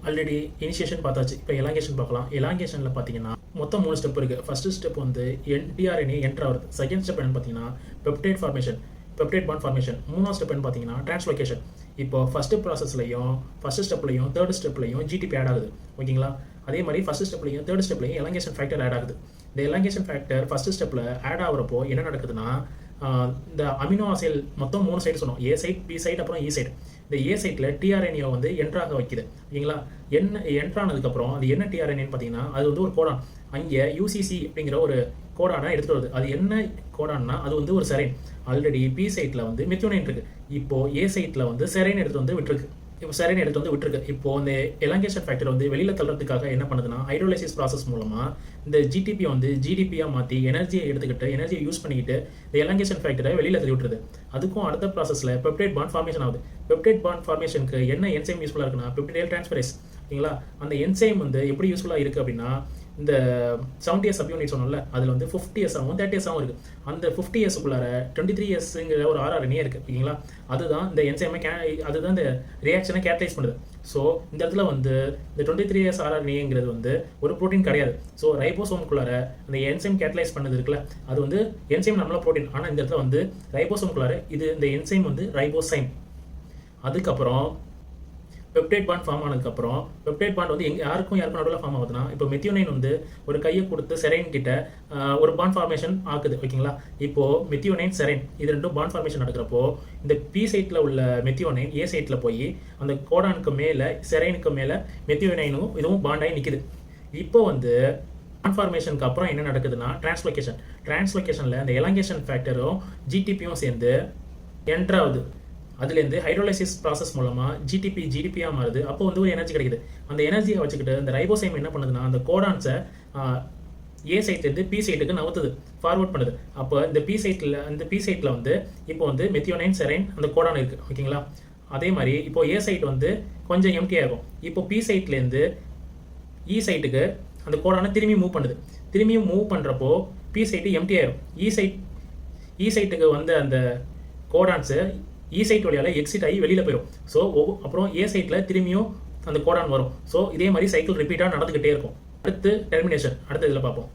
Already initiation பார்த்தாச்சு. இப்போ elongation பார்க்கலாம். எலாங்கேஷனில் பார்த்தீங்கன்னா மொத்தம் 3 ஸ்டெப் இருக்குது. ஃபர்ஸ்ட் ஸ்டெப் வந்து டிஆர்என்ஏ என்ட்ரு ஆகுது. செகண்ட் ஸ்டெப் என்னன்னு பார்த்தீங்கன்னா peptide formation, peptide bond formation. மூணாவது ஸ்டெப் என்ன பார்த்தீங்கன்னா டிரான்ஸ்லோகேஷன். இப்போ ஃபஸ்ட்டு ப்ராசஸ்லையும் ஃபஸ்ட்டு ஸ்டெப்லையும் தேர்ட் ஸ்டெப்லையும் ஜிடிபி ஆட் ஆகுது. ஓகேங்களா? அதே மாதிரி ஃபஸ்ட்டு ஸ்டெப்லையும் தேர்ட் ஸ்டெப்லையும் எலாங்கேஷன் ஃபேக்டர் ஆட் ஆகுது. இந்த எலாங்கேஷன் ஃபேக்டர் ஃபஸ்ட்டு ஸ்டெப்பில் ஆட் ஆகிறப்போ என்ன நடக்குதுன்னா, இந்த அமினோ ஆசிட் மொத்தம் 3 சைடு சொன்னோம். ஏ சைட், பி சைட், அப்புறம் இ சைடு. இந்த ஏ சைட்டில் டிஆர்என்ஏ வந்து என்ட்ராக வைக்குது. ஓகேங்களா? என்ட்ரானதுக்கப்புறம் அது என்ன டிஆர்என்ஏன்னு பார்த்தீங்கன்னா அது வந்து ஒரு கோடான். அங்கே யூசிசி அப்படிங்கிற ஒரு கோடானை எடுத்துகிட்டு வருது. அது என்ன கோடான்னா அது வந்து ஒரு செரைன். ஆல்ரெடி பி சைட்டில் வந்து மெத்தியோனைன் இருக்குது. இப்போது ஏ சைட்டில் வந்து செரைன் எடுத்து வந்து விட்டுருக்கு. இப்போ இந்த எலாங்கேஷன் ஃபேக்டர் வந்து வெளியில் தள்ளுறதுக்காக என்ன பண்ணுதுன்னா ஹைட்ரோலைசிஸ் ப்ராசஸ் மூலமாக இந்த ஜிடிபி வந்து ஜிடிபியாக மாற்றி எனர்ஜியை எடுத்துக்கிட்டு எனர்ஜியை யூஸ் பண்ணிக்கிட்டு இந்த எலாங்கேஷன் ஃபேக்டரை வெளியில் தள்ளி விட்டுருது. அதுக்கும் அடுத்த ப்ராசஸில் பெப்டைட் பாண்ட் ஃபார்மேஷன் ஆகுது. பெப்டைட் பாண்ட் ஃபார்மேஷனுக்கு என்ன என்சைம் யூஸ்ஃபுல்லாக இருக்குன்னா பெப்டைட் டிரான்ஸ்ஃபரேஸ். ஓகேங்களா? அந்த என்சைம் வந்து எப்படி யூஸ்ஃபுல்லாக இருக்குது அப்படின்னா இந்த 70S சப்யூனிட் சொன்னோம்ல, அதில் வந்து 50S ஆகும் 30S ஆகும் இருக்குது. அந்த 50Sக்குள்ளார 23Sங்கிற ஒரு RNA இருக்குது. ஓகேங்களா? அதுதான் இந்த என்சைமை அதுதான் இந்த ரியாக்ஷனை கேட்டலைஸ் பண்ணுது. ஸோ இந்த இடத்துல வந்து இந்த 23S RNAங்கிறது வந்து ஒரு ப்ரோட்டீன் கிடையாது. ஸோ ரைபோசோமுக்குள்ளார அந்த என்சைம் கேட்டலைஸ் பண்ணது இருக்குல்ல, அது வந்து என்சைம் நம்மள ப்ரோட்டீன். ஆனால் இந்த இடத்துல வந்து ரைபோசோமுக்குள்ளார இது இந்த என்சைம் வந்து ரைபோசைம். அதுக்கப்புறம் பெப்டைட் பாண்ட் ஃபார்ம் ஆனதுக்கப்புறம் பெப்டைட் பாண்ட் வந்து யாருக்கும் நடுவில் ஃபார்ம் ஆகுதுன்னா, இப்போ மெத்தியோனைன் வந்து ஒரு கையை கொடுத்து செரைன் கிட்ட ஒரு பாண்ட் ஃபார்மேஷன் ஆகுது. ஓகேங்களா? இப்போது மெத்தியோனைன் செரைன் இது ரெண்டும் பாண்ட் ஃபார்மேஷன் நடக்கிறப்போ இந்த பி சைட்டில் உள்ள மெத்தியோனைன் ஏ சைட்டில் போய் அந்த கோடானுக்கு மேலே செரைனுக்கு மேலே மெத்தியோனைனும் இதுவும் பாண்டாகி நிற்குது. இப்போ வந்து பாண்ட் ஃபார்மேஷனுக்கு அப்புறம் என்ன நடக்குதுன்னா டிரான்ஸ்லோகேஷனில் அந்த எலாங்கேஷன் ஃபேக்டரும் ஜிடிபியும் சேர்ந்து என்ட்ராகுது. அதுலேருந்து ஹைட்ரோலைசிஸ் ப்ராசஸ் மூலமாக ஜிடிபியாக மாறுது. அப்போ வந்து ஒரு எனர்ஜி கிடைக்குது. அந்த எனர்ஜியை வச்சுக்கிட்டு இந்த ரைபோசைம் என்ன பண்ணுதுன்னா அந்த கோடான்ஸை ஏ சைட்லேருந்து பி சைட்டுக்கு நவுத்துது, ஃபார்வர்ட் பண்ணுது. அப்போ இந்த பி சைட்டில் வந்து இப்போ வந்து மெத்தியோனைன் செரைன் அந்த கோடான் இருக்குது. ஓகேங்களா? அதே மாதிரி இப்போ ஏ சைட் வந்து கொஞ்சம் எம்டி ஆகும். இப்போ பி சைட்லேருந்து இ சைட்டுக்கு அந்த கோடானை திரும்பி மூவ் பண்ணுது. திரும்பியும் மூவ் பண்ணுறப்போ பி சைட்டு எம்டி ஆயிரும். இ சைட்டுக்கு வந்து அந்த கோடான்ஸு இ சைட் வழியால் எக்ஸிட் ஆகி வெளியில் போயிடும். ஸோ அப்புறம் ஏ சைட்டில் திரும்பியும் அந்த கோடான் வரும். ஸோ இதே மாதிரி சைக்கிள் ரிப்பீட்டாக நடந்துக்கிட்டே இருக்கும். அடுத்து டெர்மினேஷன் அடுத்த இதில் பார்ப்போம்.